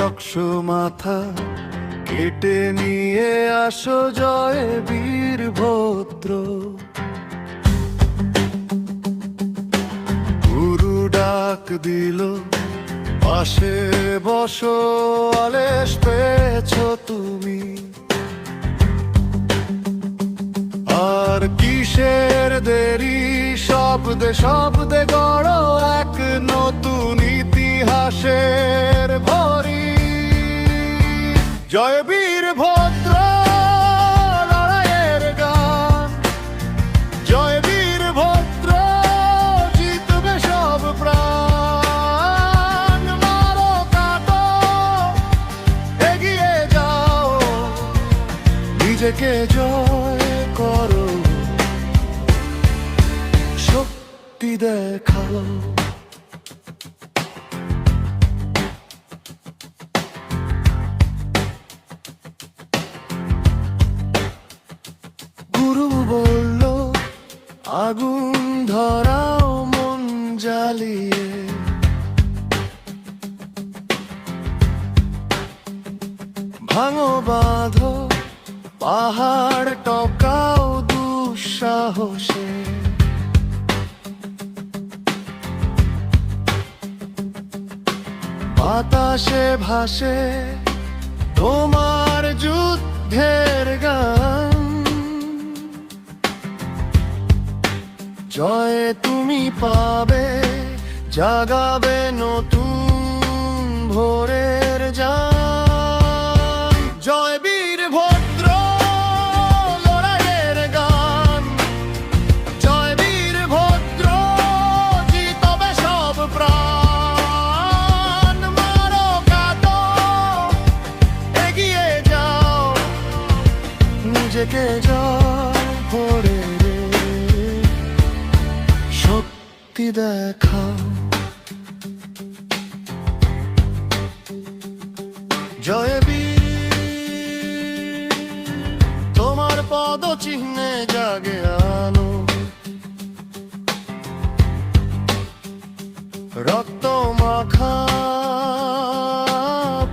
Talk show মাথা কেটে নিয়ে আসো জয় বীরভদ্র। গুরু ডাক দিল পাশে বসো, আলেশ পেয়েছো তুমি। আর কিসের দেরি, শব্দে শব্দে গড়ো এক নতুন ইতিহাসের ভরি। জয় বীরভদ্র লড়াইয়ের গান, জয় বীরভদ্র জিতবে সব প্রাণ। মারো কাটো এগিয়ে যাও, নিজেকে জয় করো, শক্তি দেখাও। গুরু বলল আগুন ধরাও মন জ্বালিয়ে, ভাঙো বাঁধো পাহাড় টকাও দুঃসাহসে। বাতাসে ভাসে তোমার যুদ্ধের গান, জয়ে তুমি পাবে, জাগাবে নতুন ভোরের জান। জয় বীরভদ্র লড়াইয়ের গান, জয় বীরভদ্র জিতবে সব প্রাণ। মারো কাটো এগিয়ে যাও, নিজেকে জয় করে শক্তি দেখাও। জয় বীর তোমার পদ চিহ্নে জাগে আলো, রক্ত মাখা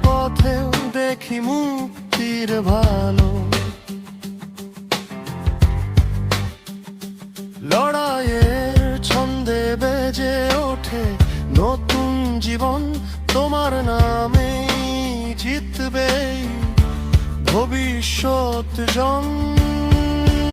পথেও দেখি মুক্তির ভালো। লড়াইয়ের ছন্দে বেজে ওঠে নতুন জীবন, তোমার নামে জিতবে ভবিষ্যৎ জন।